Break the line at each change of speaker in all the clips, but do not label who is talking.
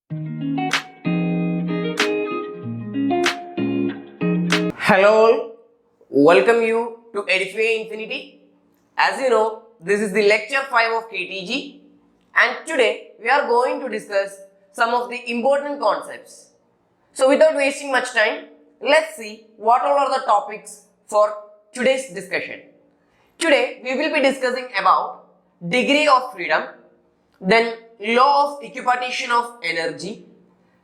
Hello all, welcome you to EDIFIWAY INFINITY. As you know, this is the lecture 5 of KTG and today we are going to discuss some of the important concepts. So without wasting much time, let's see what all are the topics for today's discussion. Today we will be discussing about degree of freedom, then law of equipartition of energy,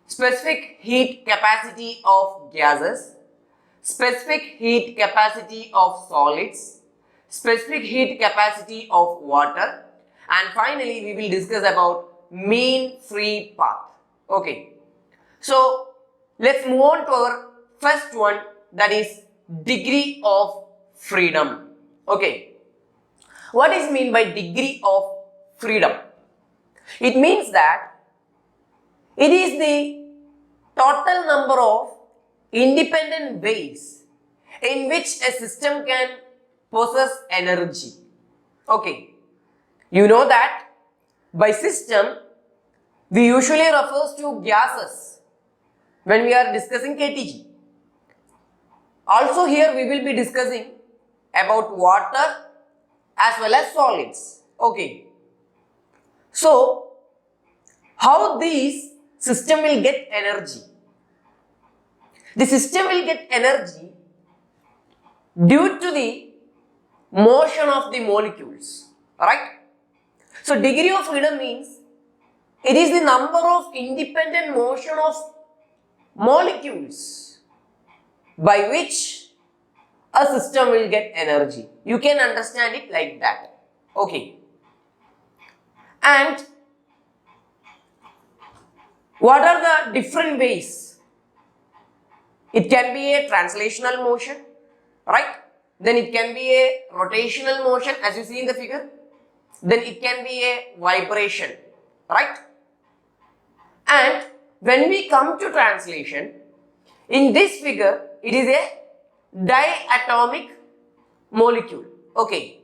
specific heat capacity of gases, specific heat capacity of solids, specific heat capacity of water, and finally we will discuss about mean free path. Okay, so let's move on to our first one, that is degree of freedom. Okay, what is mean by degree of freedom? It means that it is the total number of independent ways in which a system can possess energy. Okay, you know that by system we usually refers to gases when we are discussing KTG. Also here we will be discussing about water as well as solids. Okay, so how this system will get energy? The system will get energy due to the motion of the molecules, right? So degree of freedom means it is the number of independent motion of molecules by which a system will get energy. You can understand it like that. Okay. And what are the different ways? It can be a translational motion, right? Then it can be a rotational motion as you see in the figure. Then it can be a vibration, right? And when we come to translation, in this figure, it is a diatomic molecule. Okay.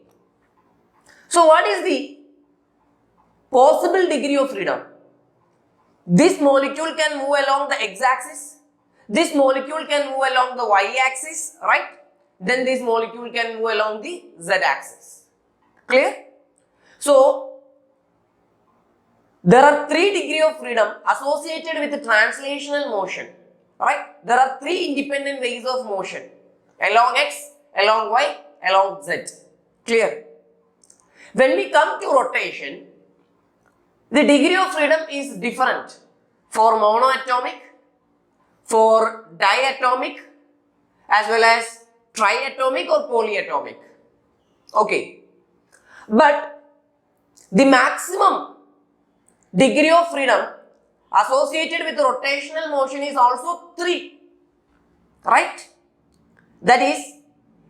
So what is the possible degree of freedom? This molecule can move along the x-axis. This molecule can move along the y-axis, right? Then this molecule can move along the z-axis. Clear? So, there are 3 degrees of freedom associated with the translational motion, right? There are 3 independent ways of motion, along x, along y, along z. Clear? When we come to rotation, the degree of freedom is different for monoatomic, for diatomic, as well as triatomic or polyatomic. Okay. But the maximum degree of freedom associated with rotational motion is also 3. Right? That is,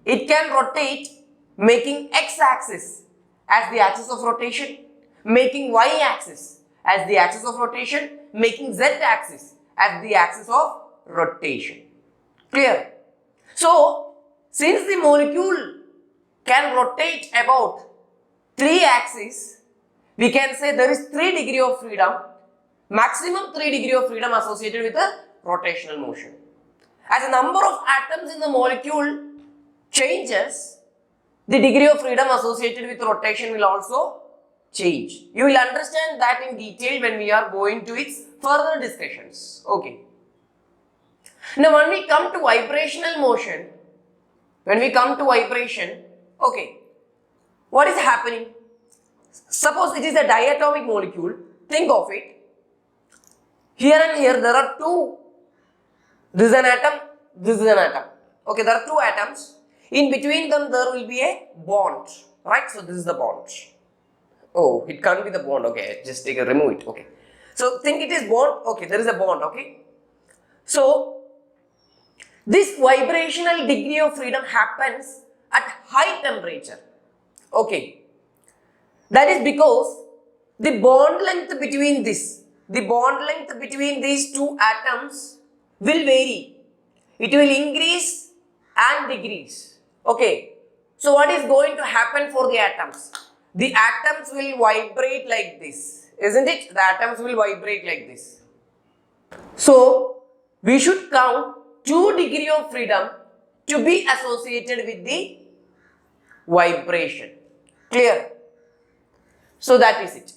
it can rotate making x-axis as the axis of rotation, making y-axis as the axis of rotation, making z-axis as the axis of rotation. Clear? So, since the molecule can rotate about 3 axes, we can say there is 3 degrees of freedom, maximum 3 degrees of freedom associated with the rotational motion. As the number of atoms in the molecule changes, the degree of freedom associated with rotation will also change. You will understand that in detail when we are going to its further discussions. Okay. Now when we come to vibrational motion, okay, what is happening? Suppose it is a diatomic molecule, think of it. Here and here there are 2, this is an atom, this is an atom. Okay, there are 2 atoms. In between them there will be a bond, right? So this is the bond. Oh, it can't be the bond, okay, just remove it, okay. So think it is bond, okay, there is a bond, okay. So this vibrational degree of freedom happens at high temperature. Okay. That is because the bond length between these 2 atoms will vary. It will increase and decrease. Okay. So what is going to happen for the atoms? The atoms will vibrate like this, isn't it? The atoms will vibrate like this. So we should count 2 degree of freedom to be associated with the vibration. Clear? So that is it.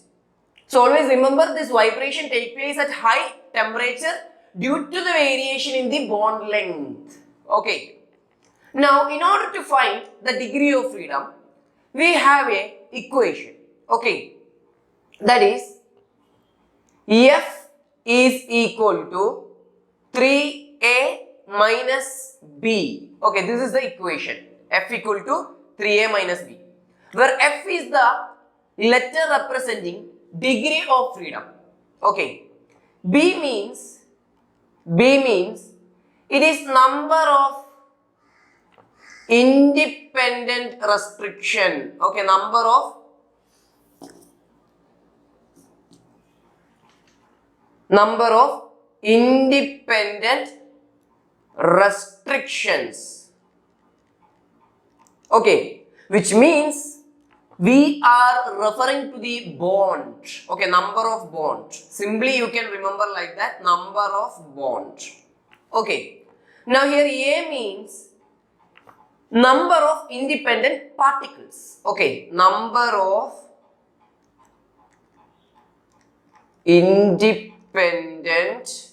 So always remember this vibration take place at high temperature due to the variation in the bond length. Okay. Now in order to find the degree of freedom, we have a equation. Okay. That is F is equal to 3A minus B. Okay, this is the equation. F equal to 3A minus B. Where F is the letter representing degree of freedom. Okay. B means it is number of independent restriction. Okay, number of independent restrictions. Okay, which means we are referring to the bond. Okay, number of bond. Simply you can remember like that, number of bond. Okay, now here A means number of independent particles. Okay, number of independent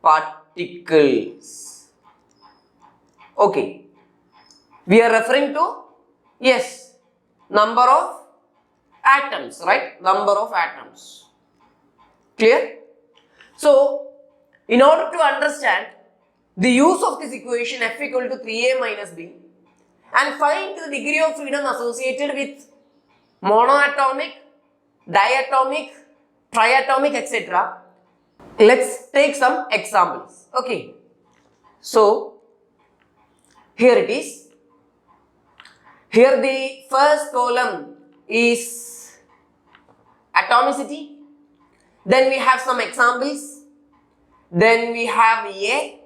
particles. Okay, we are referring to, yes, number of atoms, right? Number of atoms. Clear? So, in order to understand the use of this equation F equal to 3A minus B and find the degree of freedom associated with monoatomic, diatomic, triatomic, etc. Let's take some examples. Okay. So, here it is. Here the first column is atomicity. Then we have some examples. Then we have A,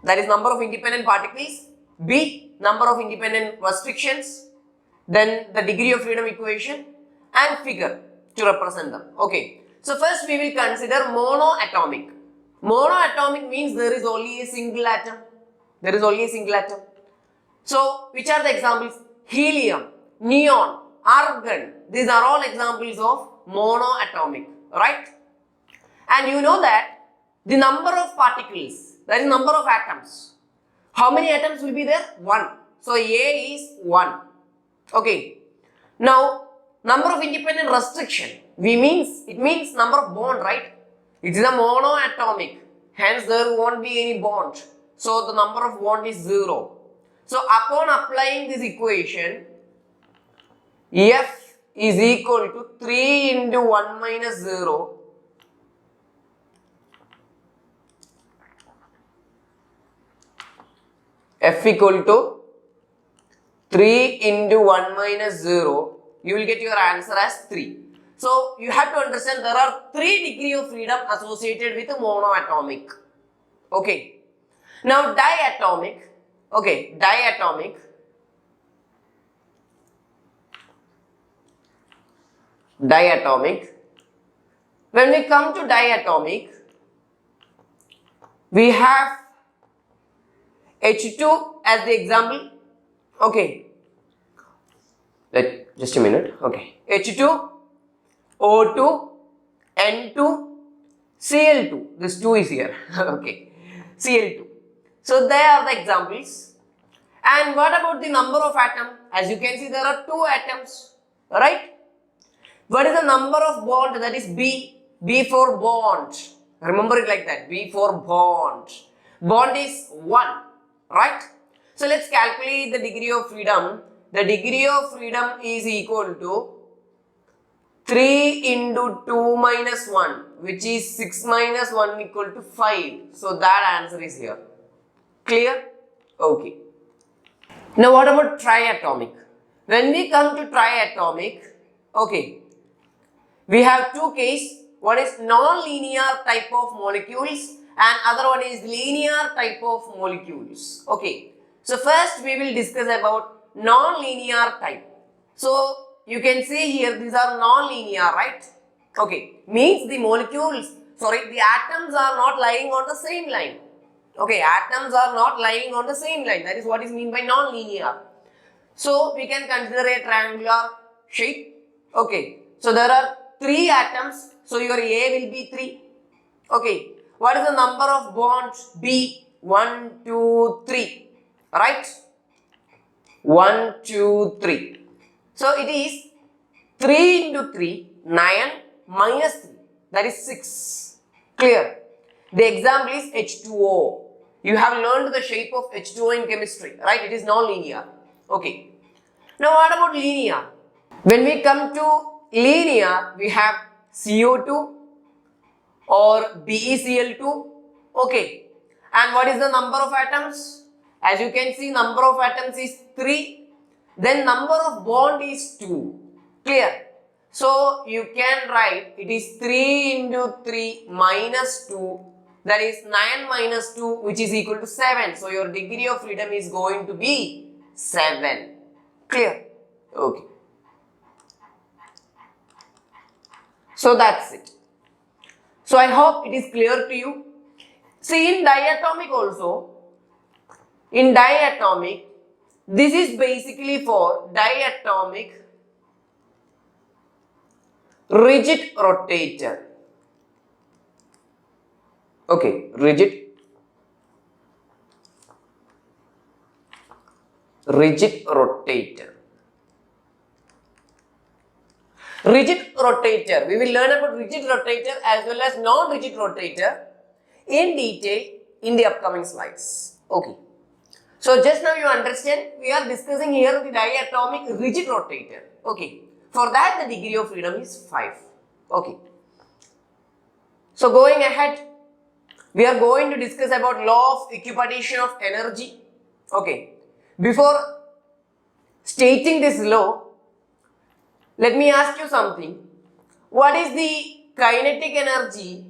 that is number of independent particles. B, number of independent restrictions. Then the degree of freedom equation and figure to represent them. Okay. So first we will consider monoatomic. Monoatomic means there is only a single atom. There is only a single atom. So which are the examples? Helium, neon, argon. These are all examples of monoatomic, right? And you know that the number of particles, that is number of atoms. How many atoms will be there? 1. So A is 1. Okay. Now number of independent restriction. It means number of bond, right? It is a monoatomic. Hence there won't be any bond. So the number of bond is 0. So upon applying this equation, F is equal to 3 into 1 minus 0. F equal to 3 into 1 minus 0. You will get your answer as 3. So you have to understand there are 3 degrees of freedom associated with monoatomic. Okay. Now diatomic. Okay, diatomic. When we come to diatomic, we have H2 as the example. Okay. Just a minute. Okay. H2, O2, N2, Cl2. This 2 is here. Okay. Cl2. So they are the examples. And what about the number of atoms? As you can see, there are 2 atoms, right? What is the number of bond? That is B. B for bond. Remember it like that. B for bond. Bond is 1, right? So let's calculate the degree of freedom. The degree of freedom is equal to 3 into 2 minus 1, which is 6 minus 1 equal to 5. So that answer is here. Clear? Okay. Now what about triatomic? When we come to triatomic, okay, we have 2 cases. One is non-linear type of molecules and other one is linear type of molecules. Okay. So first we will discuss about non-linear type. So you can see here these are non-linear, right? Okay. Means the molecules the atoms are not lying on the same line. Okay, atoms are not lying on the same line. That is what is meant by non-linear. So we can consider a triangular shape. Okay, so there are 3 atoms. So your A will be 3. Okay, what is the number of bonds? B, 1, 2, 3. Right? 1, 2, 3. So it is 3 into 3, 9 minus 3. That is 6. Clear? The example is H2O. You have learned the shape of H2O in chemistry, right? It is non-linear. Okay. Now what about linear? When we come to linear, we have CO2 or BeCl2. Okay. And what is the number of atoms? As you can see, number of atoms is 3. Then number of bond is 2. Clear? So you can write it is 3 into 3 minus 2. That is 9 minus 2, which is equal to 7. So your degree of freedom is going to be 7. Clear? Okay. So that's it. So I hope it is clear to you. See, in diatomic also, in diatomic, this is basically for diatomic rigid rotator. Okay, rigid rotator. Rigid rotator. We will learn about rigid rotator as well as non-rigid rotator in detail in the upcoming slides. Okay. So just now you understand, we are discussing here the diatomic rigid rotator. Okay. For that the degree of freedom is 5. Okay. So going ahead, we are going to discuss about law of equipartition of energy. Okay. Before stating this law, let me ask you something. What is the kinetic energy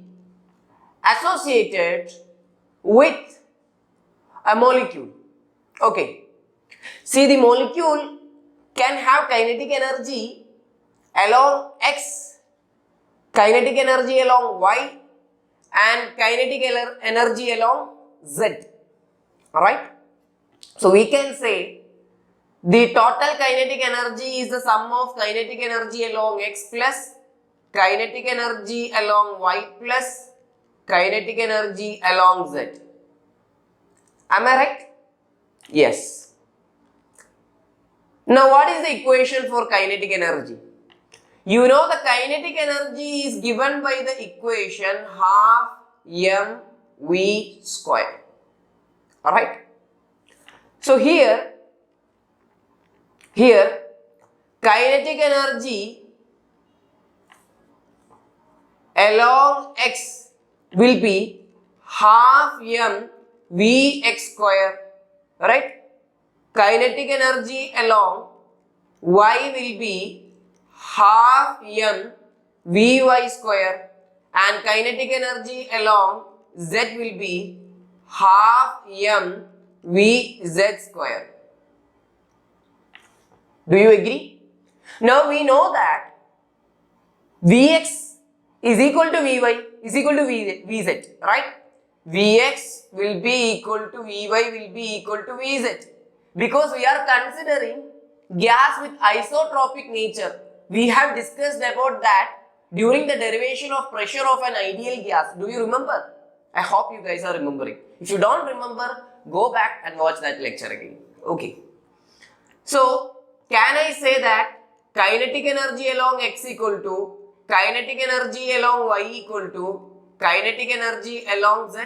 associated with a molecule? Okay. See, the molecule can have kinetic energy along X, kinetic energy along Y, and kinetic energy along Z. Alright? So we can say the total kinetic energy is the sum of kinetic energy along X plus kinetic energy along Y plus kinetic energy along Z. Am I right? Yes. Now what is the equation for kinetic energy? You know the kinetic energy is given by the equation half mv square. Alright? So here kinetic energy along X will be half mvx square, right? Kinetic energy along Y will be half mvy square, and kinetic energy along Z will be half mvz square. Do you agree? Now we know that Vx is equal to Vy is equal to Vz, right? Vx will be equal to Vy will be equal to Vz. Because we are considering gas with isotropic nature. We have discussed about that during the derivation of pressure of an ideal gas. Do you remember? I hope you guys are remembering. If you don't remember, go back and watch that lecture again. Okay. So, can I say that kinetic energy along X equal to kinetic energy along Y equal to kinetic energy along Z?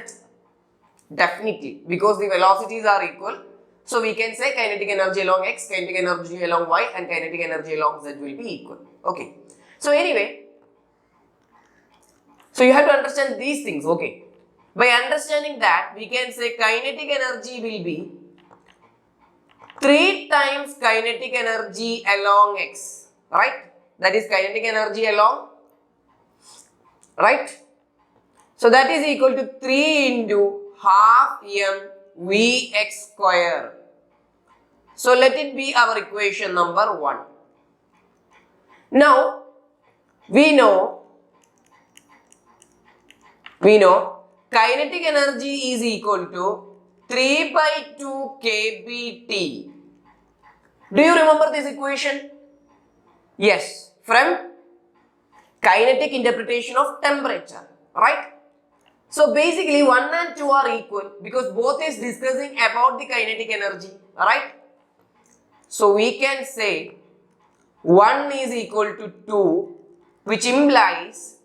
Definitely, because the velocities are equal. So we can say kinetic energy along X, kinetic energy along Y, and kinetic energy along Z will be equal. Okay. So anyway, so you have to understand these things. Okay. By understanding that, we can say kinetic energy will be 3 times kinetic energy along X, right? That is kinetic energy along, right? So that is equal to 3 into half mvx square. So let it be our equation number 1. Now we know We know kinetic energy is equal to 3 by 2 kBT. Do you remember this equation? Yes, from kinetic interpretation of temperature, right? So basically 1 and 2 are equal because both is discussing about the kinetic energy, right? So we can say 1 is equal to 2, which implies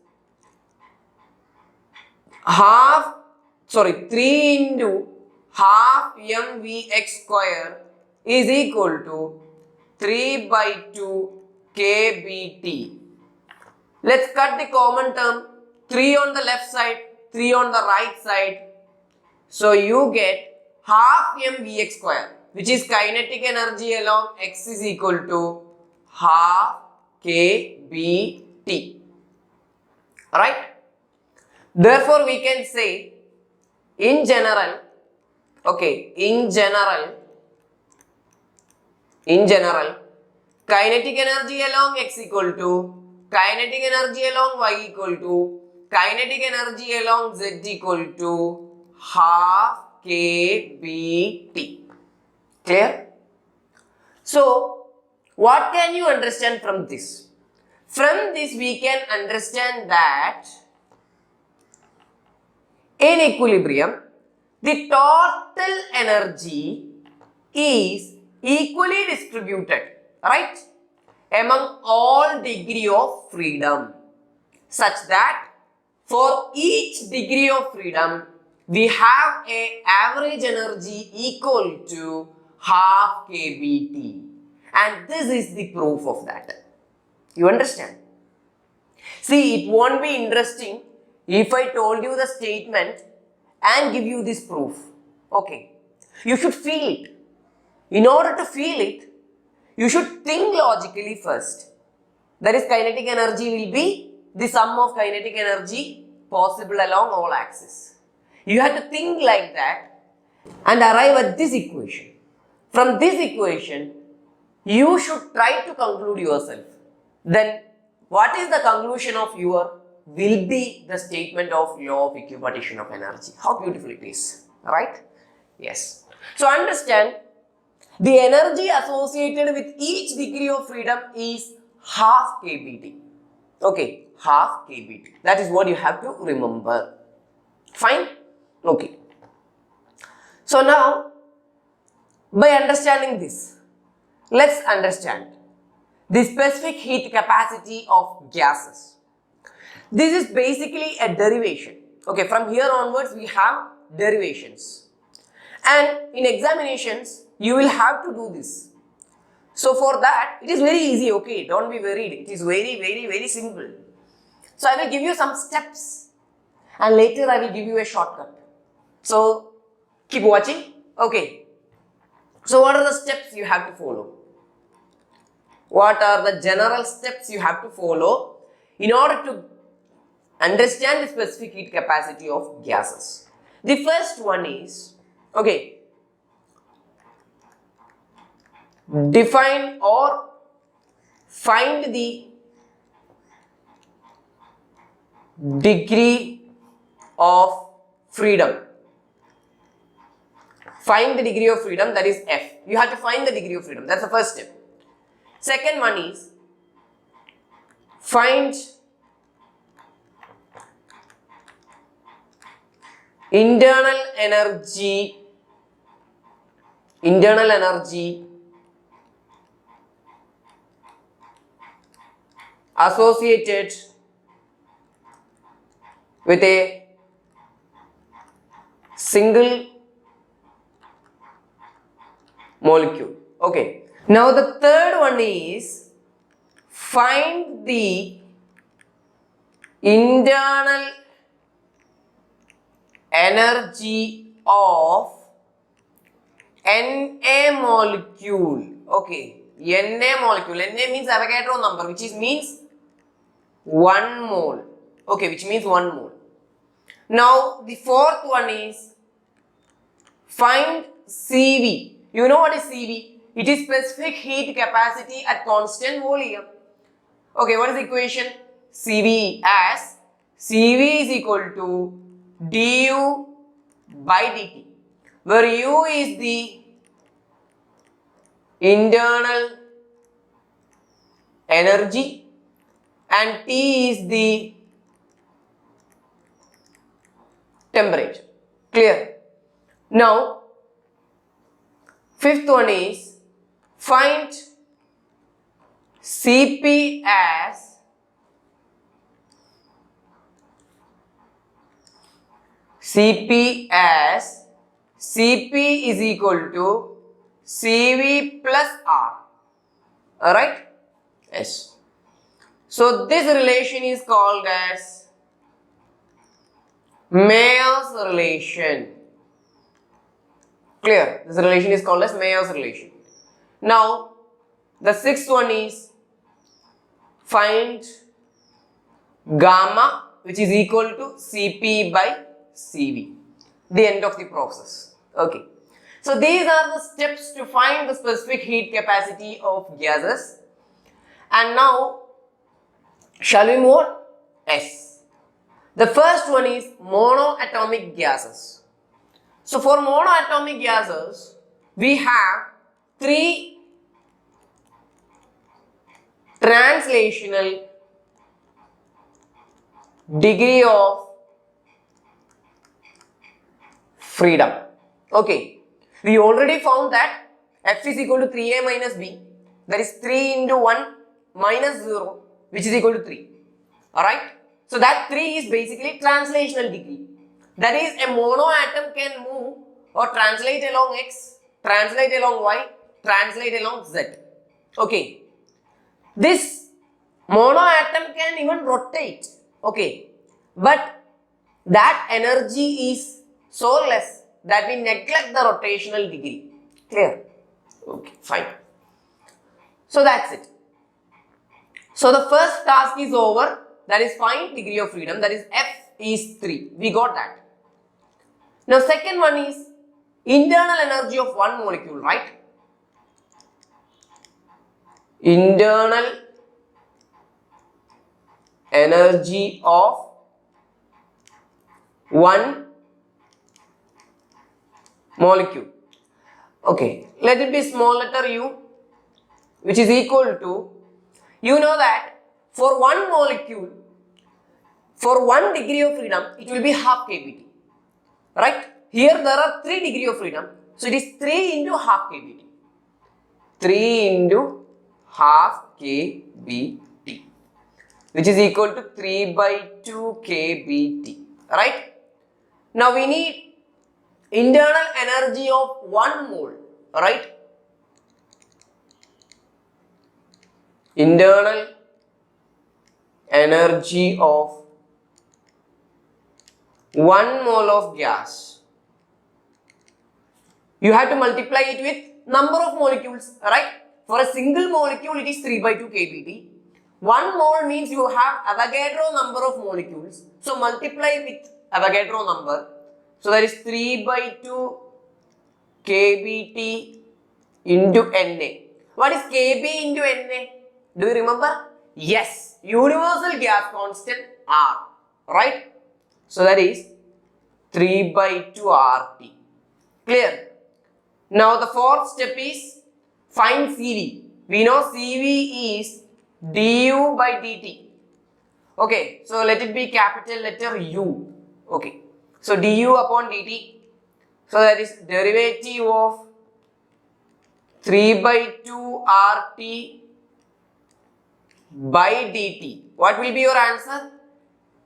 3 into half mvx square is equal to 3 by 2 kBT. Let's cut the common term, 3 on the left side, 3 on the right side. So you get half mvx square, which is kinetic energy along x is equal to half kBT. Right? Therefore, we can say in general, kinetic energy along x equal to kinetic energy along y equal to kinetic energy along z equal to half kBT. Clear? So, what can you understand from this? From this, we can understand that in equilibrium, the total energy is equally distributed, right, among all degree of freedom, such that for each degree of freedom, we have a average energy equal to half kBT. And this is the proof of that. You understand? See, it won't be interesting if I told you the statement and give you this proof. Okay. You should feel it. In order to feel it, you should think logically first. That is, kinetic energy will be the sum of kinetic energy possible along all axes. You have to think like that and arrive at this equation. From this equation, you should try to conclude yourself. Then, what is the conclusion of your will be the statement of law of equipartition of energy. How beautiful it is, right? Yes. So understand, the energy associated with each degree of freedom is half kBT. Okay, half kBT. That is what you have to remember. Fine? Okay. So now, by understanding this, let's understand the specific heat capacity of gases. This is basically a derivation. Okay, from here onwards we have derivations. And in examinations, you will have to do this. So for that, it is very easy, okay, don't be worried. It is very simple. So I will give you some steps and later I will give you a shortcut. So keep watching. Okay. So what are the steps you have to follow? What are the general steps you have to follow in order to understand the specific heat capacity of gases? The first one is, okay, define or find the degree of freedom. Find the degree of freedom, that is F. You have to find the degree of freedom. That's the first step. Second one is find internal energy associated with a single molecule. Okay. Now the third one is find the internal energy of Na molecule. Okay, Na molecule. Na means Avogadro number, which means 1 mole. Okay, which means 1 mole. Now the fourth one is find Cv. You know what is Cv? It is specific heat capacity at constant volume. Okay, what is the equation? Cv as Cv is equal to du by dt, where u is the internal energy and T is the temperature. Clear? Now, fifth one is find Cp as Cp is equal to Cv plus R. Alright? Yes. So this relation is called as Mayer's relation. Clear? This relation is called as Mayer's relation. Now, the sixth one is find gamma, which is equal to Cp by Cv. The end of the process. Okay. So these are the steps to find the specific heat capacity of gases. And now, shall we move on? Yes. The first one is monoatomic gases. So for monoatomic gases, we have three translational degree of freedom. Okay. We already found that F is equal to 3a minus b. That is 3 into 1 minus 0, which is equal to 3. Alright. So that 3 is basically translational degree. That is, a monoatom can move or translate along x, translate along y, translate along z. Okay. This monoatom can even rotate. Okay. But that energy is so less that we neglect the rotational degree. Clear? Okay, fine. So that's it. So the first task is over. That is find degree of freedom. That is F is 3. We got that. Now second one is internal energy of one molecule, right? Internal energy of one molecule. Okay, let it be small letter u, which is equal to, you know that for one molecule, for 1 degree of freedom, it will be half kBt. Right? Here there are 3 degree of freedom. So it is 3 into half kBt. 3 into half kBt, which is equal to 3 by 2 kBt. Right? Now we need internal energy of 1 mole. Right? Internal energy of 1 mole of gas. You have to multiply it with number of molecules, right? For a single molecule, it is 3 by 2 kBt. 1 mole means you have Avogadro number of molecules. So multiply with Avogadro number. So that is 3 by 2 kBt into Na. What is Kb into Na? Do you remember? Yes, universal gas constant R, right? So that is 3 by 2 RT. Clear? Now the fourth step is find Cv. We know Cv is du by dt. Okay, so let it be capital letter U. Okay, so du upon dt. So that is derivative of 3 by 2 RT by dt. What will be your answer?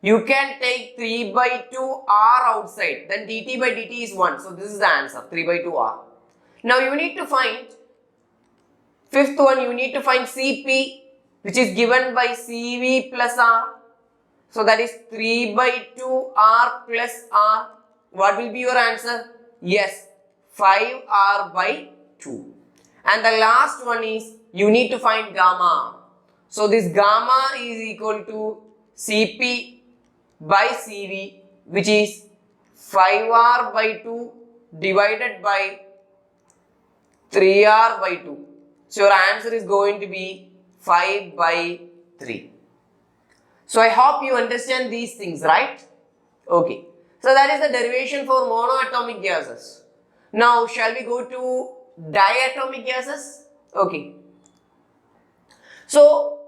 You can take 3 by 2 R outside. Then dt by dt is 1. So this is the answer, 3 by 2 R. Now you need to find, fifth one, you need to find Cp, which is given by Cv plus R. So that is 3 by 2 R plus R. What will be your answer? Yes, 5 R by 2. And the last one is, you need to find gamma. So this gamma is equal to Cp by Cv, which is 5R by 2 divided by 3R by 2. So your answer is going to be 5 by 3. So I hope you understand these things, right? Okay. So that is the derivation for monoatomic gases. Now shall we go to diatomic gases? Okay. So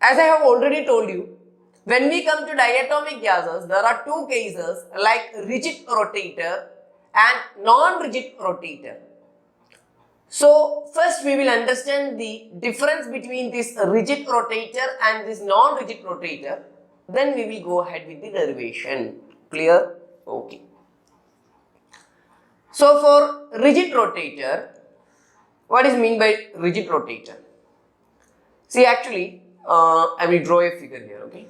as I have already told you, when we come to diatomic gases, there are two cases like rigid rotator and non-rigid rotator. So first we will understand the difference between this rigid rotator and this non-rigid rotator. Then we will go ahead with the derivation. Clear? Okay. So for rigid rotator, what is mean by rigid rotator? See, actually, I will draw a figure here, okay?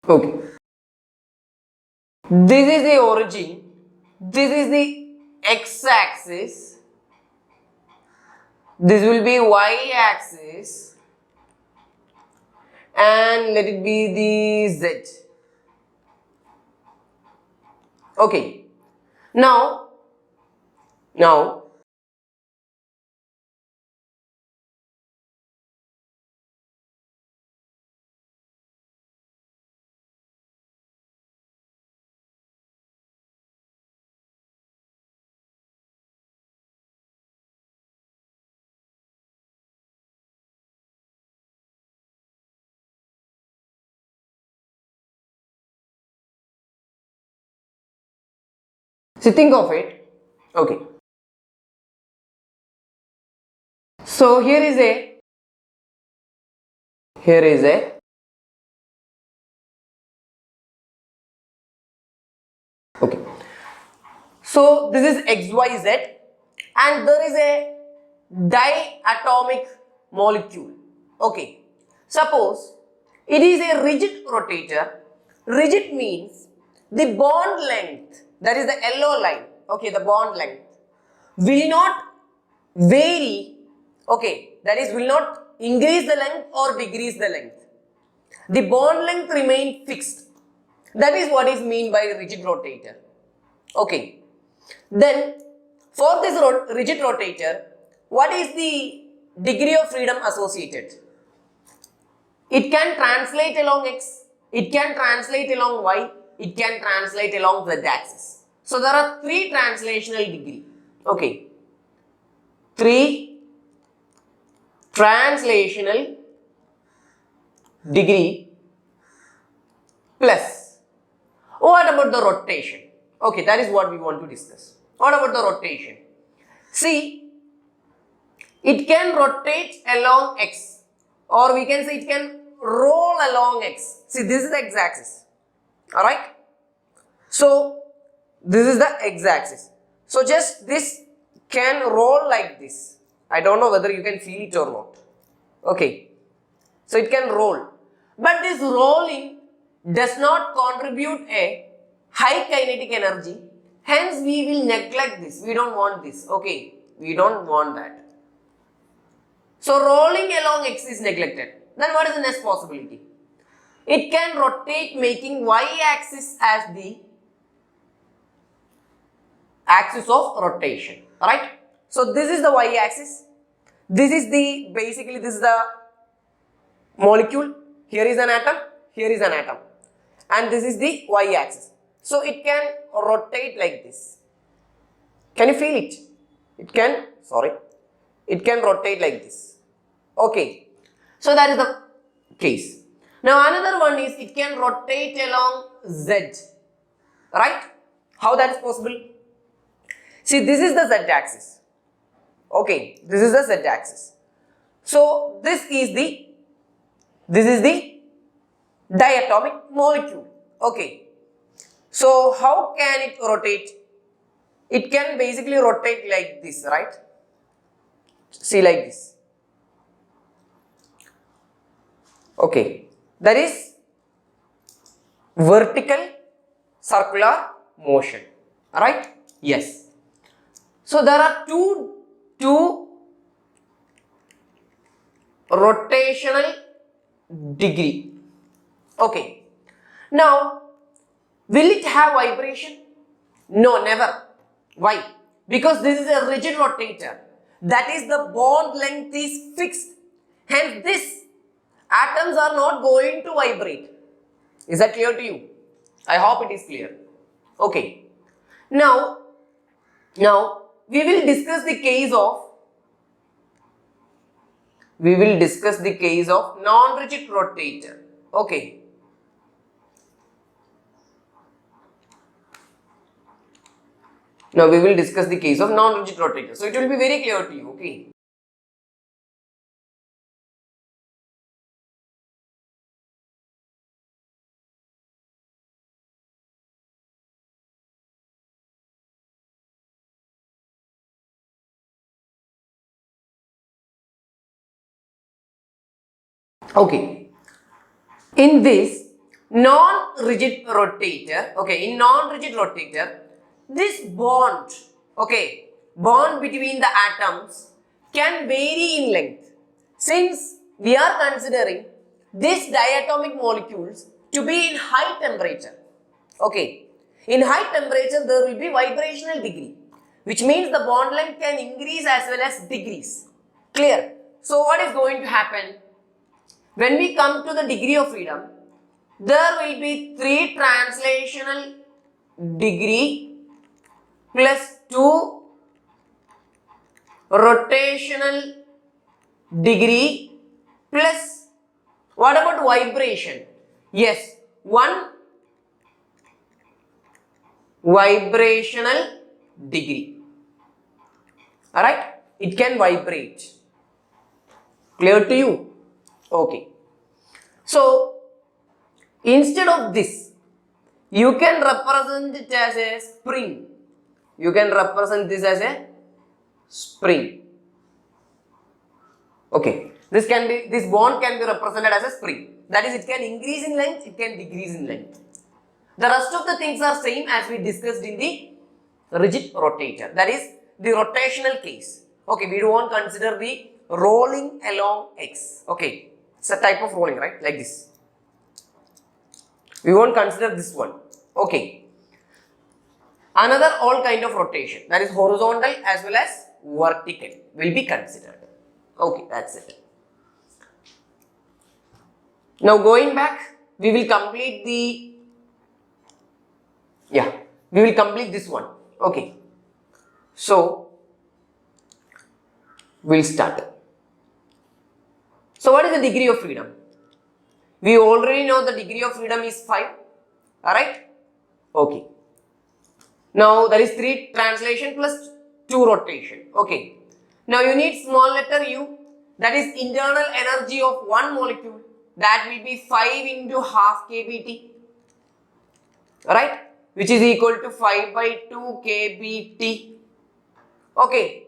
Okay. This is the origin. This is the x-axis. This will be y-axis. And let it be the z. Okay. Now, see, think of it. Okay. So here is a okay. So this is XYZ and there is a diatomic molecule. Okay. Suppose it is a rigid rotator. Rigid means the bond length, that is the yellow line. Okay, the bond length will not vary. Okay, that is will not increase the length or decrease the length. The bond length remain fixed. That is what is mean by rigid rotator. Okay. Then for this rigid rotator, what is the degree of freedom associated? It can translate along x, it can translate along y, it can translate along z axis. So there are three translational degree. Okay. Three translational degree plus. What about the rotation? Okay, that is what we want to discuss. What about the rotation? See, it can rotate along x, or we can say it can roll along x. See, this is the x-axis. Alright? So, this is the x-axis. So, just this can roll like this. I don't know whether you can feel it or not. Okay. So, it can roll. But this rolling does not contribute a high kinetic energy. Hence, we will neglect this. We don't want this. Okay. We don't want that. So, rolling along x is neglected. Then what is the next possibility? It can rotate making y-axis as the axis of rotation. Right? So, this is the y-axis. This is the, basically this is the molecule. Here is an atom. Here is an atom. And this is the y-axis. So, it can rotate like this. Can you feel it? It can rotate like this. Okay. So, that is the case. Now, another one is it can rotate along z. Right? How that is possible? See, this is the z axis. Okay. This is the z axis. So, this is the diatomic molecule. Okay. So, how can it rotate? It can basically rotate like this, right? See, like this. Okay. That is vertical circular motion. Alright? Yes. So, there are two rotational degree. Okay. Now, Will it have vibration? No, never. Why? Because this is a rigid rotator. That is, the bond length is fixed. Hence, these atoms are not going to vibrate. Is that clear to you? I hope it is clear. Okay. Now we will discuss the case of non-rigid rotator. Okay. Now we will discuss the case of non-rigid rotator. So it will be very clear to you. Okay. Okay. In this non-rigid rotator, this bond, bond between the atoms can vary in length. Since we are considering these diatomic molecules to be in high temperature, in high temperature there will be vibrational degree, which means the bond length can increase as well as decrease. Clear? So what is going to happen? When we come to the degree of freedom, there will be 3 translational degree plus 2 rotational degree plus, what about vibration? Yes, 1 vibrational degree. Alright, it can vibrate. Clear to you? Okay. So, instead of this, you can represent it as a spring. You can represent this as a spring. Okay. This bond can be represented as a spring. That is, it can increase in length, it can decrease in length. The rest of the things are same as we discussed in the rigid rotator. That is the rotational case. Okay, we don't consider the rolling along X. Okay, it's a type of rolling, right? Like this. We won't consider this one. Okay. Another all kind of rotation, that is horizontal as well as vertical, will be considered. Okay, that's it. Now going back, we will complete this one. Okay. So, we'll start. So, what is the degree of freedom? We already know the degree of freedom is 5. Alright? Okay. Now, there is 3 translation plus 2 rotation. Okay. Now, you need small letter u, that is internal energy of one molecule. That will be 5 into half kBt. Alright? Which is equal to 5 by 2 kBt. Okay.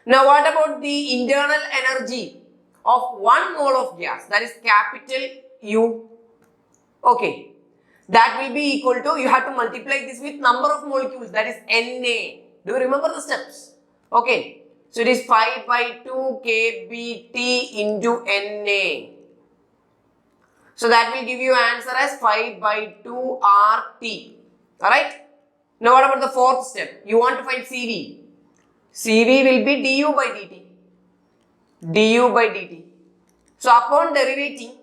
Now, what about the internal energy of 1 mole of gas? That is capital U. Okay. That will be equal to, you have to multiply this with number of molecules, that is Na. Do you remember the steps? Okay. So, it is 5 by 2 kBt into Na. So, that will give you answer as 5 by 2 RT. Alright. Now, what about the 4th step? You want to find CV. CV will be du by dt. Du by dt. So, upon derivating,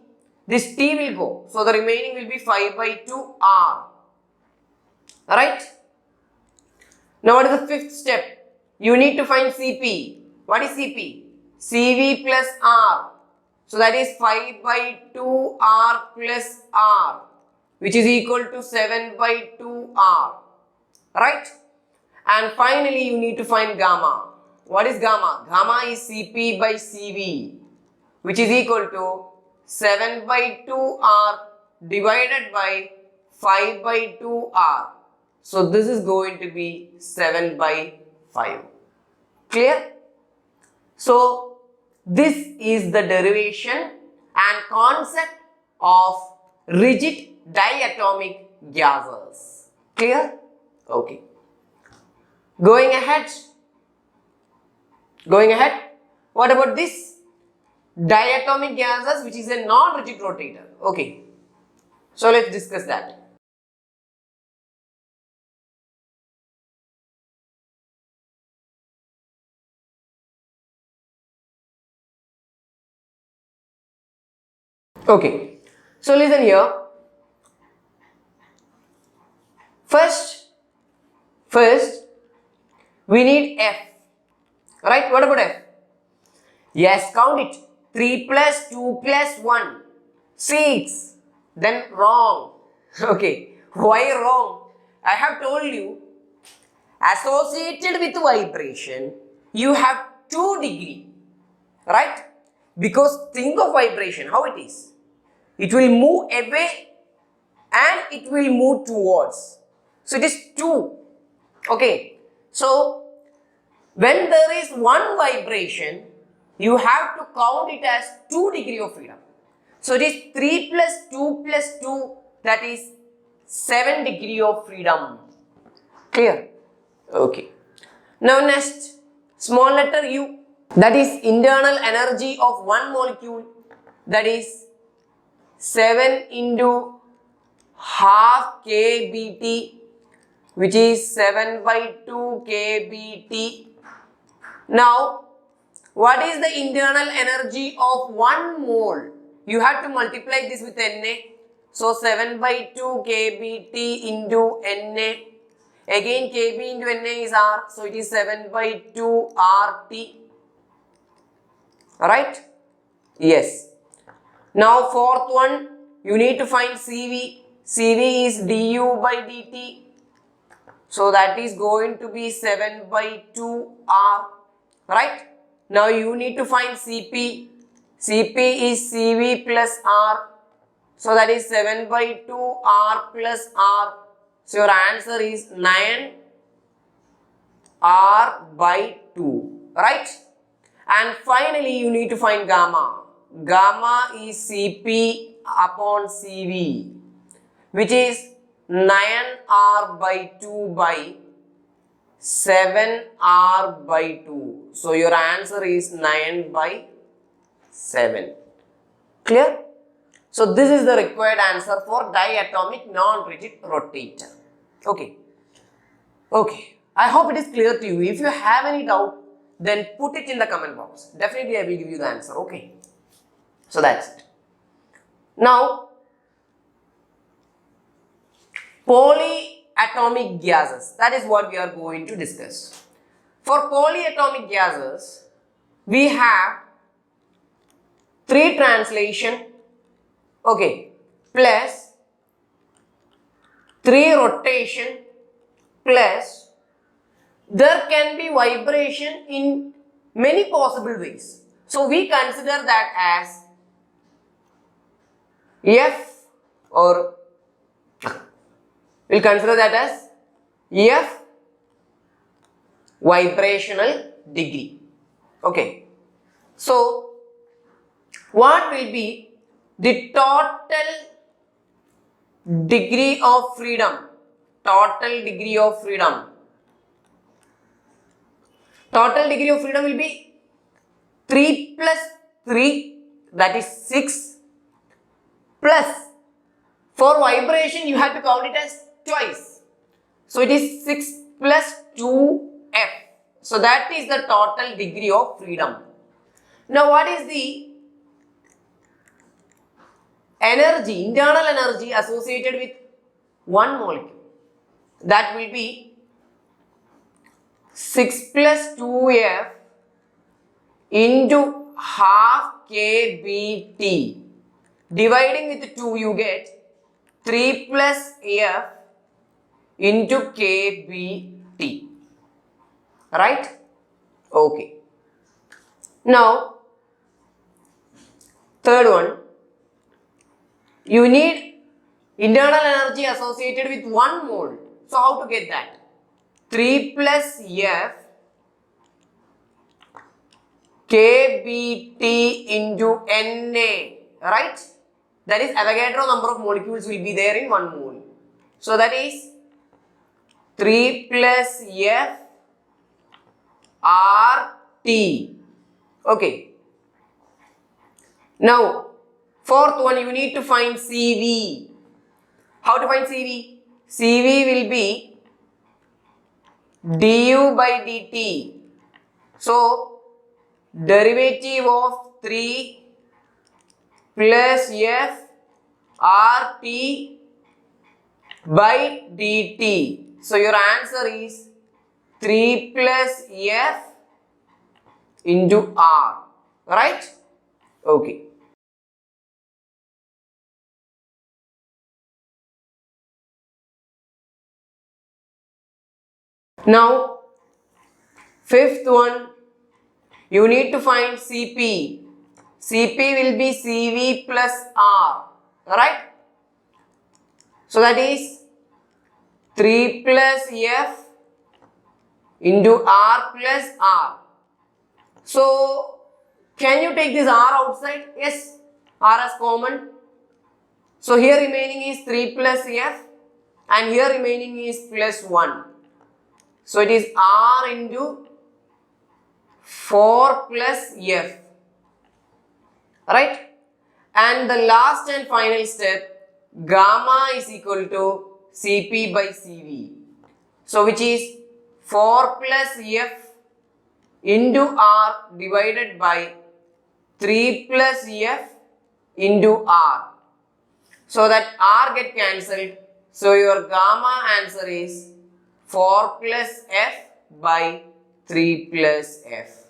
this t will go. So, the remaining will be 5 by 2 r. Alright. Now, what is the 5th step? You need to find Cp. What is Cp? Cv plus r. So, that is 5 by 2 r plus r, which is equal to 7 by 2 r. Right? And finally, you need to find gamma. What is gamma? Gamma is Cp by Cv, which is equal to 7 by 2 r divided by 5 by 2 r. So, this is going to be 7 by 5. Clear? So, this is the derivation and concept of rigid diatomic gases. Clear? Okay. Going ahead, what about this diatomic gases, which is a non-rigid rotator? Okay. So, let's discuss that. Okay. So listen here. First, we need F. Right? What about F? Yes, count it. 3 plus 2 plus 1. 6. Then wrong. Okay. Why wrong? I have told you, associated with vibration, you have 2 degree. Right? Because think of vibration, how it is. It will move away and it will move towards. So it is 2. Okay. So when there is one vibration, you have to count it as 2 degree of freedom. So it is 3 plus 2 plus 2, that is 7 degree of freedom. Clear? Okay. Now next, small letter U, that is internal energy of one molecule, that is 7 into half kBt, which is 7 by 2 kBt. Now, what is the internal energy of 1 mole? You have to multiply this with Na. So, 7 by 2 kBt into Na. Again, kb into Na is R. So, it is 7 by 2 RT. Alright? Yes. Now, fourth one, you need to find Cv. Cv is du by dt. So, that is going to be 7 by 2 R. Right? Now you need to find Cp. Cp is Cv plus R. So that is 7 by 2 R plus R. So your answer is 9 R by 2. Right? And finally you need to find gamma. Gamma is Cp upon Cv, which is 9 R by 2 by 7 R by 2. So your answer is 9 by 7. Clear? So this is the required answer for diatomic non-rigid rotator. Okay. Okay. I hope it is clear to you. If you have any doubt, then put it in the comment box. Definitely I will give you the answer. Okay. So that's it. Now, polyatomic gases. That is what we are going to discuss. For polyatomic gases, we have 3 translation, okay, plus 3 rotation, plus there can be vibration in many possible ways. So we consider that as F, or we'll consider that as F vibrational degree. Okay. So what will be the total degree of freedom? Total degree of freedom. Total degree of freedom will be 3 plus 3, that is 6, plus for vibration you have to count it as twice. So it is 6 plus 2F. So that is the total degree of freedom. Now what is the energy, internal energy associated with one molecule? That will be 6 plus 2F into half kBt. Dividing with 2 you get 3 plus F into kBt. Right? Okay. Now, third one, you need internal energy associated with 1 mole. So how to get that? 3 plus F kBt into Na, right? That is Avogadro number of molecules will be there in 1 mole. So that is 3 plus F RT. Okay. Now, fourth one, you need to find Cv. How to find Cv? Cv will be du by dt. So, derivative of 3 plus F RT by dt. So your answer is 3 plus F into R, right? Okay. Now, fifth one, you need to find CP. CP will be CV plus R, right? So that is 3 plus F into R plus R. So, can you take this R outside? Yes, R as common. So, here remaining is 3 plus F and here remaining is plus 1. So, it is R into 4 plus F, right? And the last and final step, gamma is equal to Cp by Cv. So, which is 4 plus F into R divided by 3 plus F into R. So that R get cancelled. So your gamma answer is 4 plus F by 3 plus F.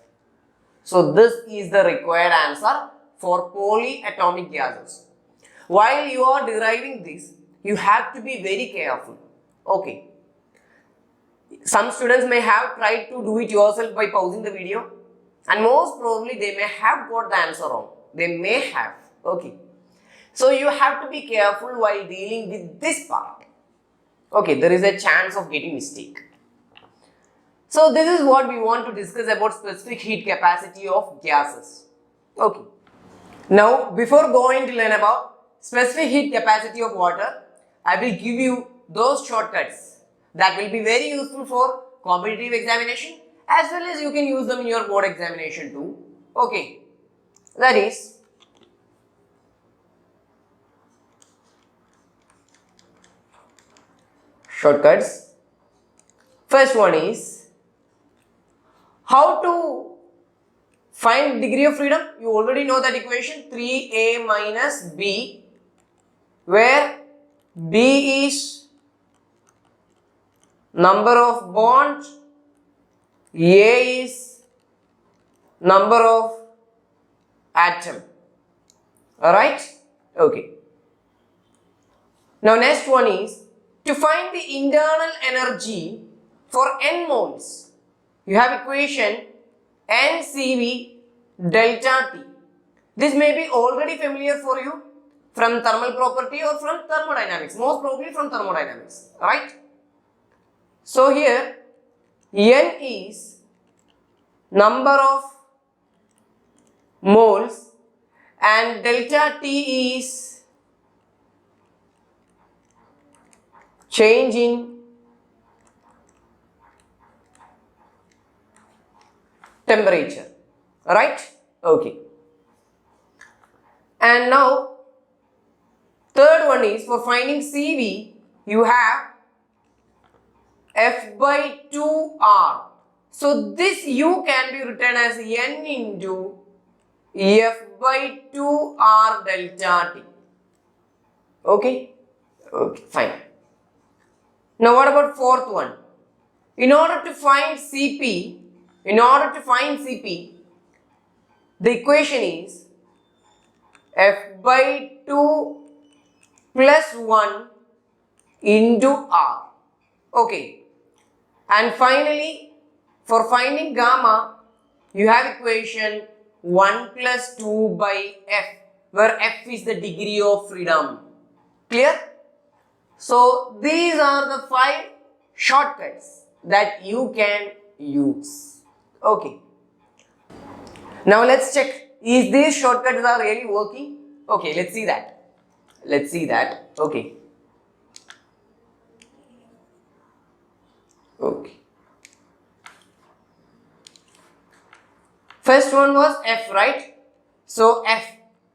So this is the required answer for polyatomic gases. While you are deriving this, you have to be very careful. Okay. Some students may have tried to do it yourself by pausing the video, and most probably they may have got the answer wrong. They may have. Okay. So you have to be careful while dealing with this part. Okay, there is a chance of getting mistake. So this is what we want to discuss about specific heat capacity of gases. Okay. Now, before going to learn about specific heat capacity of water, I will give you those shortcuts that will be very useful for competitive examination, as well as you can use them in your board examination too. Okay. That is, shortcuts. First one is how to find degree of freedom. You already know that equation, 3a minus b, where b is number of bonds, a is number of atom. Alright? Okay. Now next one is to find the internal energy for n moles. You have equation NCV delta T. This may be already familiar for you from thermal property or from thermodynamics, most probably from thermodynamics, right? So here N is number of moles and delta T is change in temperature, right? Okay. And now third one is for finding CV, you have F by 2R. So this U can be written as N into F by 2R delta T. Okay? Okay, fine. Now what about fourth one? In order to find CP, the equation is F by 2 plus 1 into R. Okay. And finally, for finding gamma, you have equation 1 plus 2 by F, where F is the degree of freedom. Clear? So these are the 5 shortcuts that you can use. Okay. Now let's check, is these shortcuts are really working? Okay, let's see that. Let's see that. Okay. Okay. First one was F, right? So F,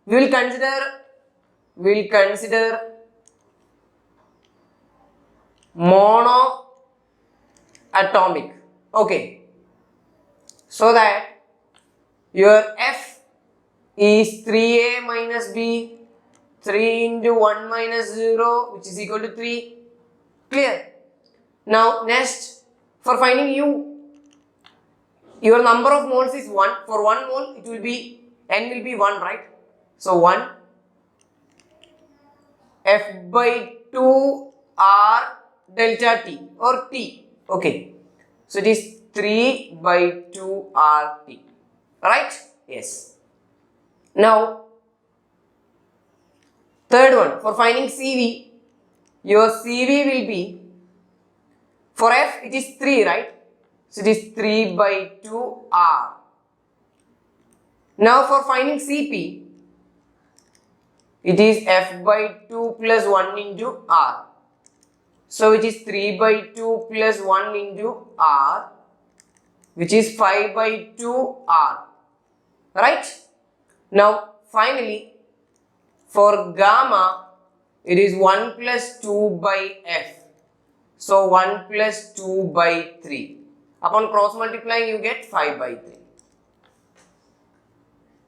we will consider monoatomic. Okay. So that your F is 3a minus b, 3 into 1 minus 0, which is equal to 3. Clear? Now next, for finding u, your number of moles is 1. For 1 mole, it will be, n will be 1, right? So 1 F by 2 R delta T or T. Okay. So it is 3 by 2 R T. Right? Yes. Now, third one, for finding CV, your CV will be, for F it is 3, right? So it is 3 by 2 R. Now for finding CP, it is F by 2 plus 1 into R. So it is 3 by 2 plus 1 into R, which is 5 by 2 R. Right? Now finally, for gamma, it is 1 plus 2 by F. So 1 plus 2 by 3. Upon cross multiplying, you get 5 by 3.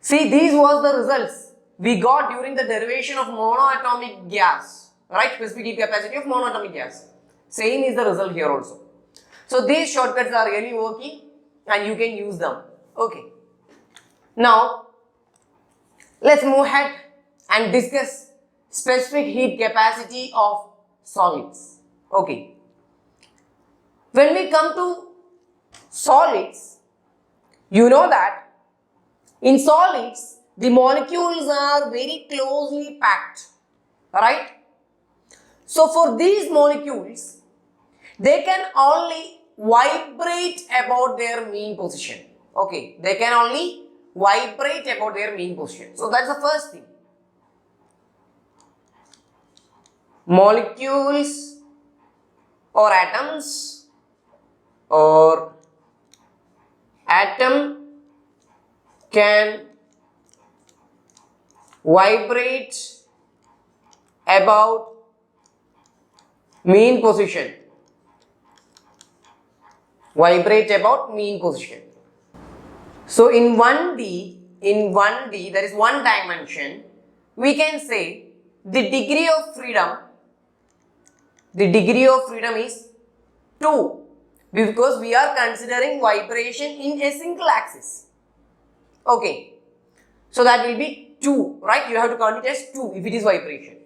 See, these was the results we got during the derivation of monoatomic gas. Right? Specific heat capacity of monoatomic gas. Same is the result here also. So these shortcuts are really working and you can use them. Okay. Now, let's move ahead and discuss specific heat capacity of solids. Okay. When we come to solids, you know that in solids, the molecules are very closely packed, right? So for these molecules, they can only vibrate about their mean position. Okay, they can only vibrate about their mean position. So that's the first thing. Molecules or atoms or atom can vibrate about mean position. Vibrate about mean position. So in 1D, there is one dimension, we can say the degree of freedom is 2 because we are considering vibration in a single axis. Okay. So that will be 2, right? You have to count it as 2 if it is vibration.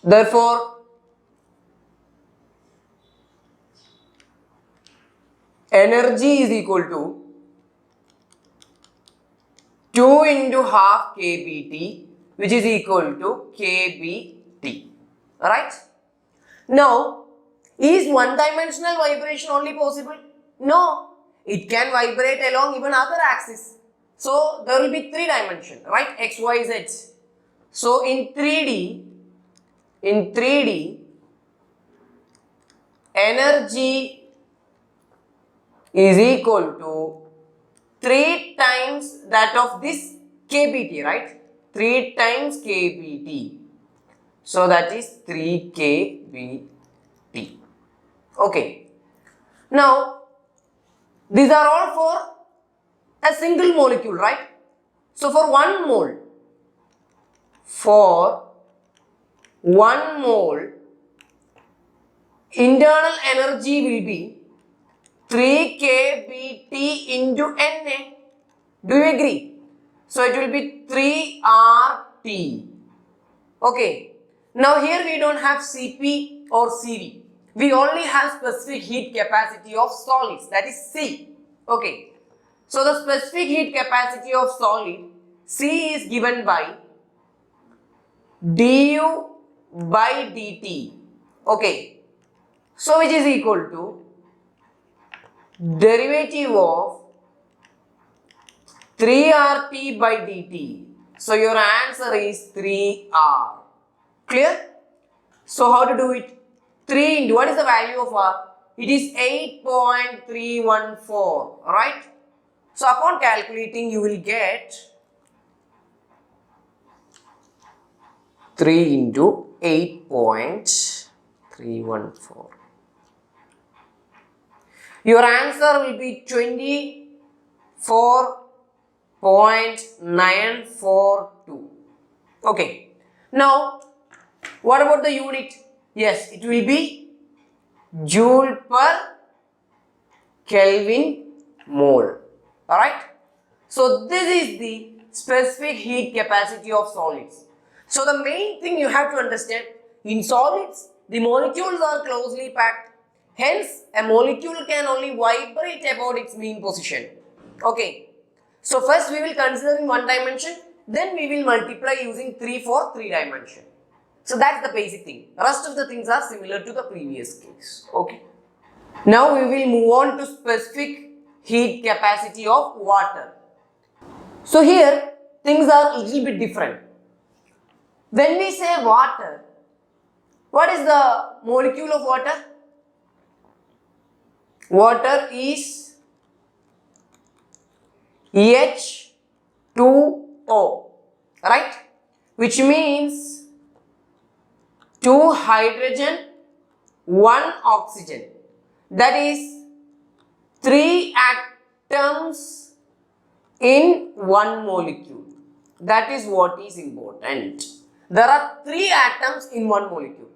Therefore, energy is equal to 2 into half kBT, which is equal to kBT. Right? Now, is one-dimensional vibration only possible? No. It can vibrate along even other axes. So, there will be 3 dimensions, right? X, Y, Z. So, in 3D, energy is equal to 3 times that of this kBT, right? 3 times kBT. So that is 3 kBT. Okay. Now, these are all for a single molecule, right? So for 1 mole, internal energy will be 3 kBT into Na. Do you agree? So it will be 3 RT. Okay. Now here we don't have Cp or Cv. We only have specific heat capacity of solids, that is C. Okay. So the specific heat capacity of solid C is given by du by dt. Okay. So which is equal to derivative of 3RT by dt. So your answer is 3R. Clear? So how to do it? 3 into, what is the value of R? It is 8.314, right? So upon calculating, you will get 3 into 8.314. Your answer will be 24 0.942. Okay. Now, what about the unit? Yes, it will be joule per Kelvin mole. Alright. So, this is the specific heat capacity of solids. So, the main thing you have to understand, in solids, the molecules are closely packed. Hence, a molecule can only vibrate about its mean position. Okay. So, first we will consider in one dimension, then we will multiply using 3 for 3 dimension. So, that's the basic thing. Rest of the things are similar to the previous case. Okay. Now, we will move on to specific heat capacity of water. So, here things are a little bit different. When we say water, what is the molecule of water? Water is H2O, right? Which means 2 hydrogen, 1 oxygen. That is 3 atoms in 1 molecule. That is what is important. There are 3 atoms in 1 molecule.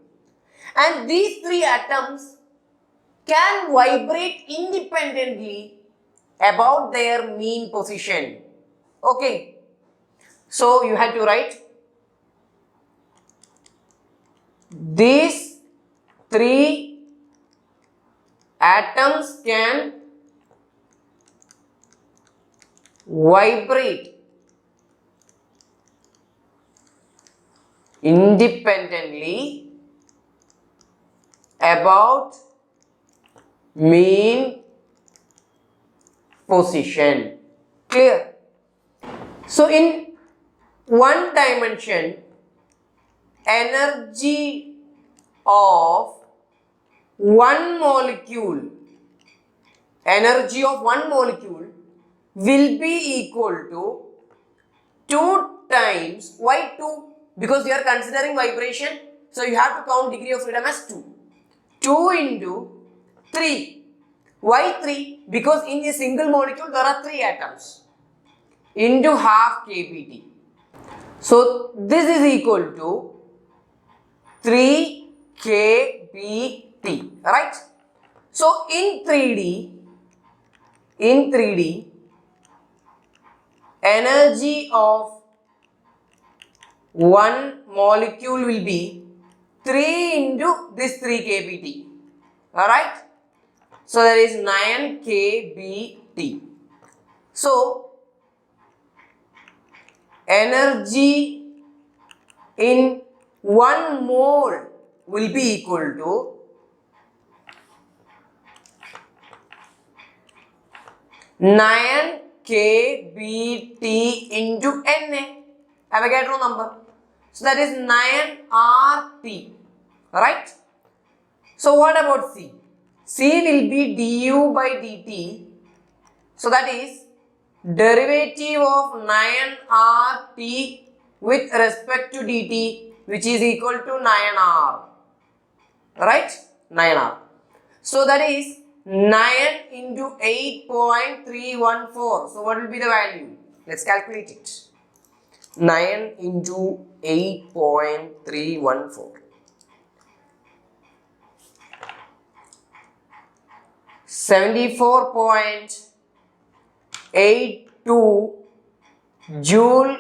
And these 3 atoms can vibrate independently about their mean position. Okay. So, you have to write these 3 atoms can vibrate independently about mean position. Clear? So, in one dimension, energy of one molecule will be equal to 2 times, why 2? Because you are considering vibration, so you have to count degree of freedom as 2. 2 into 3. Why 3? Because in a single molecule there are 3 atoms into half kBt. So, this is equal to 3 kBt, right? So, in 3D, energy of one molecule will be 3 into this 3 kBt. Alright? So, that is 9 kBt. So, energy in 1 mole will be equal to 9 kBt into Na, Avogadro number. So, that is 9 RT, right? So, what about C? C will be du by dt. So, that is derivative of 9 RT with respect to dt, which is equal to 9R, right? 9R. So, that is 9 into 8.314. So, what will be the value? Let's calculate it. 9 into 8.314. 74.82 joule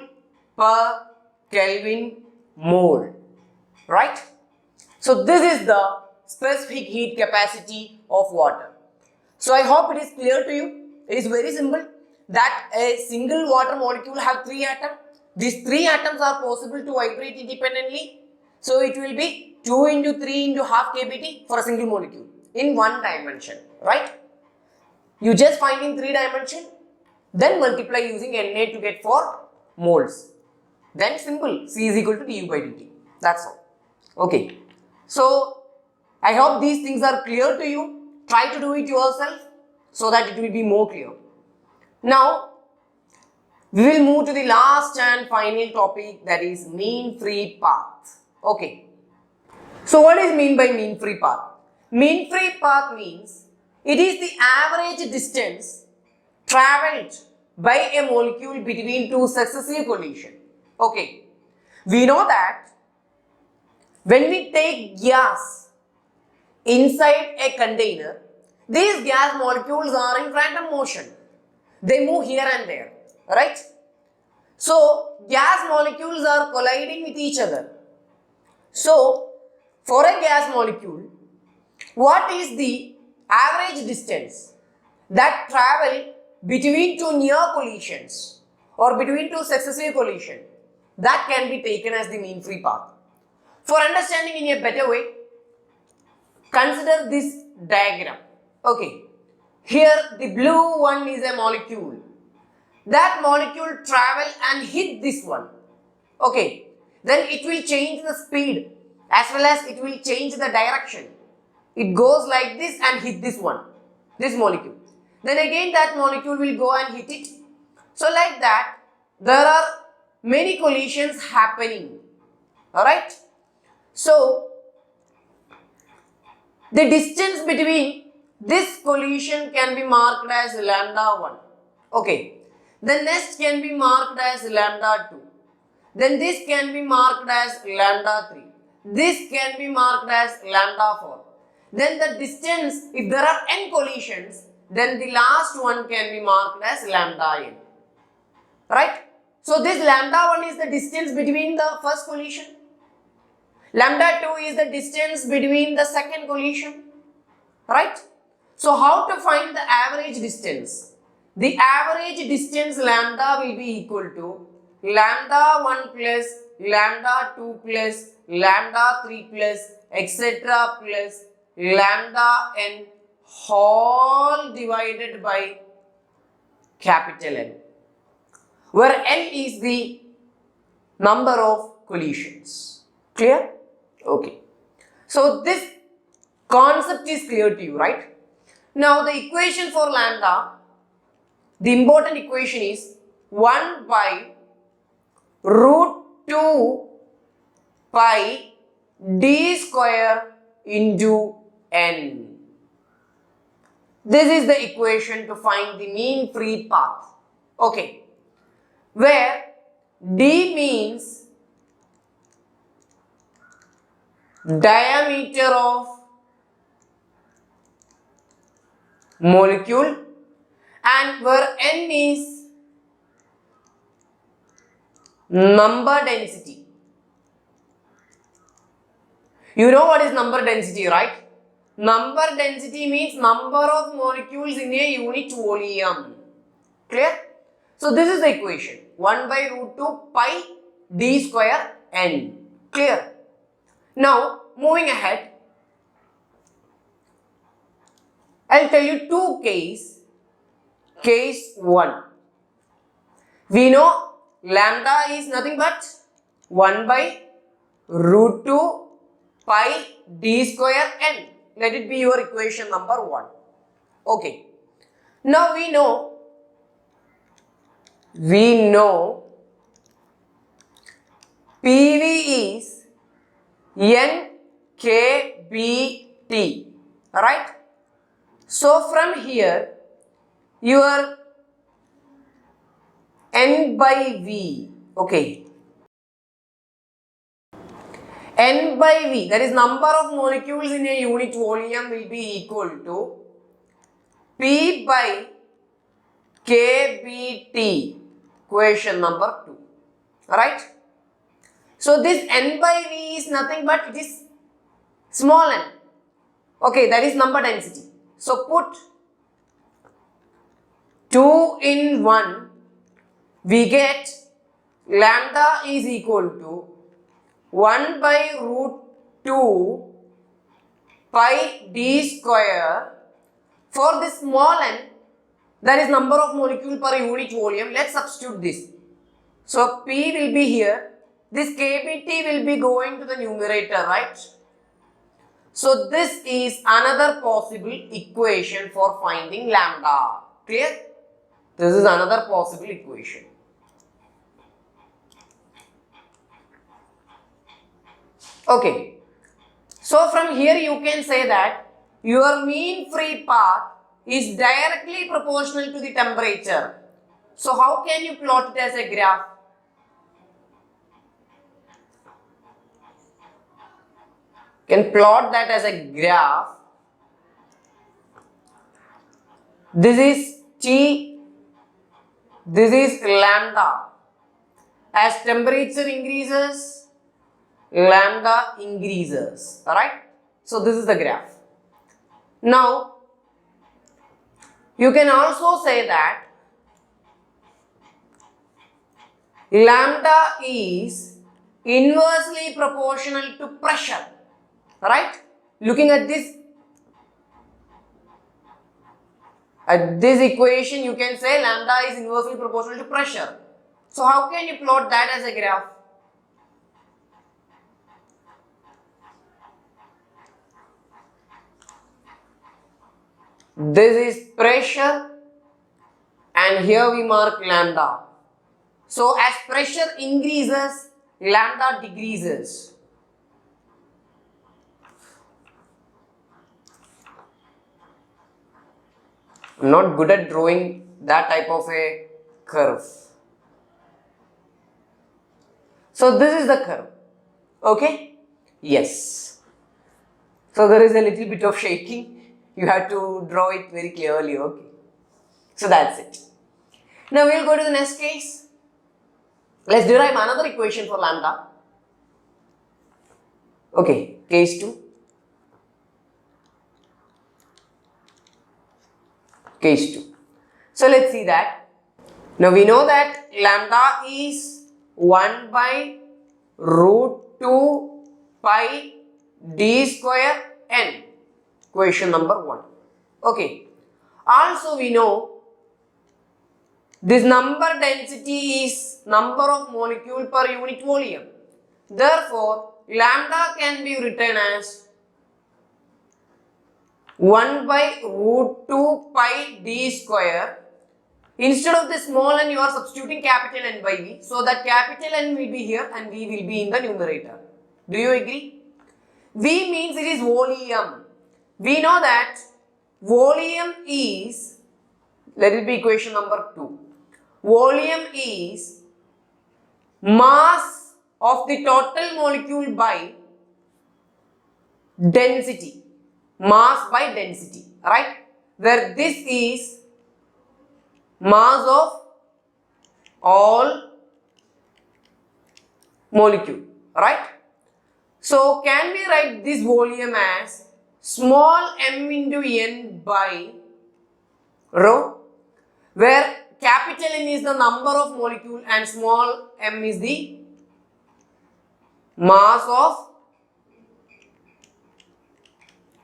per Kelvin mole, right? So, this is the specific heat capacity of water. So, I hope it is clear to you. It is very simple that a single water molecule have 3 atoms. These 3 atoms are possible to vibrate independently. So, it will be 2 into 3 into half kBt for a single molecule in 1 dimension, right? You just find in 3 dimension, then multiply using Na to get 4 moles. Then simple, C is equal to du by dt. That's all. Okay. So, I hope these things are clear to you. Try to do it yourself so that it will be more clear. Now, we will move to the last and final topic, that is mean free path. Okay. So, what is mean by mean free path? Mean free path means it is the average distance travelled by a molecule between two successive collisions. Okay, we know that when we take gas inside a container, these gas molecules are in random motion. They move here and there, right? So, gas molecules are colliding with each other. So, for a gas molecule, what is the average distance that travel between two near collisions or between two successive collisions? That can be taken as the mean free path. For understanding in a better way, consider this diagram. Okay, here the blue one is a molecule. That molecule travel and hit this one. Okay, then it will change the speed as well as it will change the direction. It goes like this and hit this one, this molecule. Then again that molecule will go and hit it. So like that, there are many collisions happening. Alright. So, the distance between this collision can be marked as lambda 1. Okay. The next can be marked as lambda 2. Then this can be marked as lambda 3. This can be marked as lambda 4. Then the distance, if there are n collisions, then the last one can be marked as lambda n. Right? So this lambda 1 is the distance between the first collision. Lambda 2 is the distance between the second collision. Right? So how to find the average distance? The average distance lambda will be equal to lambda 1 plus lambda 2 plus lambda 3 plus etc. plus lambda n whole divided by capital N, where n is the number of collisions. Clear? Okay. So this concept is clear to you, right? Now the equation for lambda, the important equation is 1 by root 2 pi d square into n. This is the equation to find the mean free path. Okay. Where d means diameter of molecule and where n is number density. You know what is number density, right? Number density means number of molecules in a unit volume. Clear? So this is the equation. 1 by root 2 pi d square n. Clear? Now, moving ahead, I'll tell you two cases. Case 1. We know lambda is nothing but 1 by root 2 pi d square n. Let it be your equation number 1. Okay. Now we know PV is NKBT. Right? So from here, your N by V, okay, N by V, that is number of molecules in a unit volume, will be equal to P by KBT, question number 2, right? So this N by V is nothing but it is small n, okay, that is number density. So put 2 in 1, we get lambda is equal to 1 by root 2 pi d square. For this small n, that is number of molecule per unit volume, let's substitute this. So P will be here, this KBT will be going to the numerator, right? So this is another possible equation for finding lambda. Clear? This is another possible equation. Okay. So from here you can say that your mean free path is directly proportional to the temperature. So how can you plot it as a graph? Can plot that as a graph. This is T, this is lambda. As temperature increases, lambda increases. Alright? So this is the graph. Now, you can also say that lambda is inversely proportional to pressure. Right? Looking at this equation, you can say lambda is inversely proportional to pressure. So how can you plot that as a graph? This is pressure and here we mark lambda. So as pressure increases, lambda decreases. I'm not good at drawing that type of a curve. So this is the curve. Okay? Yes. So there is a little bit of shaking. You have to draw it very clearly. Okay. So that's it. Now we'll go to the next case. Let's derive another equation for lambda. Okay, case 2. Case 2. So let's see that. Now we know that lambda is 1 by root 2 pi d square n. Equation number 1. Okay. Also we know this number density is number of molecule per unit volume. Therefore, lambda can be written as 1 by root 2 pi d square. Instead of the small n, you are substituting capital N by V. So that capital N will be here and V will be in the numerator. Do you agree? V means it is volume. We know that volume is, let it be equation number 2. Volume is mass of the total molecule by density. Mass by density, right? Where this is mass of all molecule, right? So can we write this volume as small m into n by rho, where capital N is the number of molecule and small m is the mass of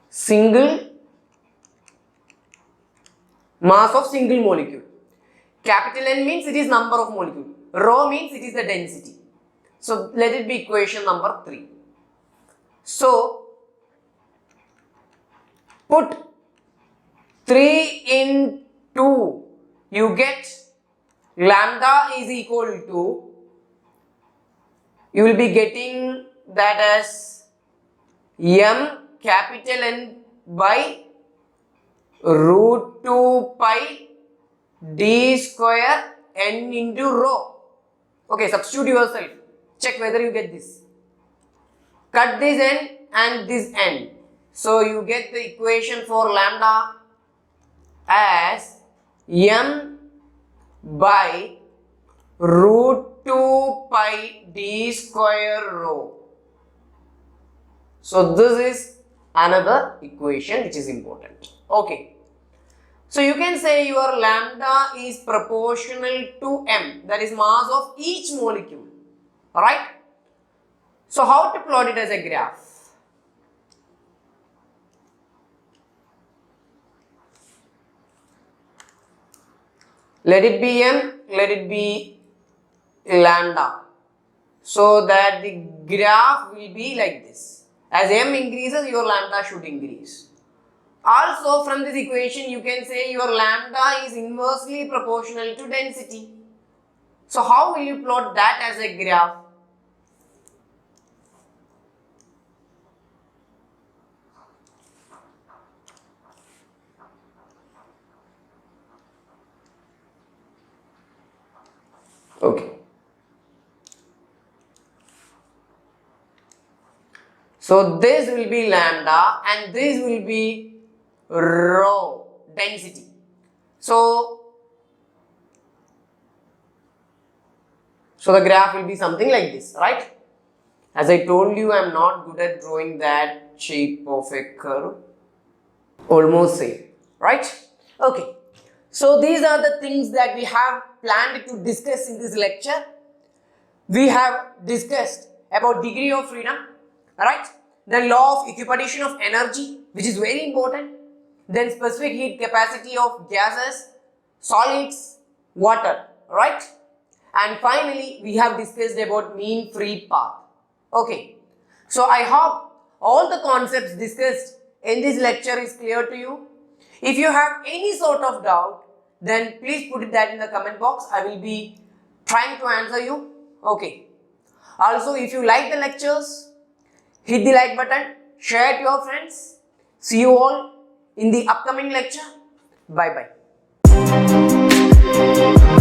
single molecule. Capital N means it is number of molecule. Rho means it is the density. So let it be equation number 3. So put 3 in 2, you get lambda is equal to, you will be getting that as m capital N by root 2 pi d square n into rho. Okay, substitute yourself. Check whether you get this. Cut this n and this n. So you get the equation for lambda as m by root 2 pi d square rho. So this is another equation which is important. Okay. So you can say your lambda is proportional to m, that is mass of each molecule. Alright? So how to plot it as a graph? Let it be m, let it be lambda. So that the graph will be like this. As m increases, your lambda should increase. Also from this equation, you can say your lambda is inversely proportional to density. So how will you plot that as a graph? Okay. So this will be lambda and this will be rho density. So the graph will be something like this, right? As I told you, I am not good at drawing that shape of a curve. Almost same, right? Okay. So these are the things that we have planned to discuss in this lecture. We have discussed about degree of freedom, right? The law of equipartition of energy, which is very important. Then specific heat capacity of gases, solids, water, right? And finally, we have discussed about mean free path. Okay. So I hope all the concepts discussed in this lecture is clear to you. If you have any sort of doubt, then please put that in the comment box. I will be trying to answer you. Okay. Also, if you like the lectures, hit the like button, share it to your friends. See you all in the upcoming lecture. Bye bye.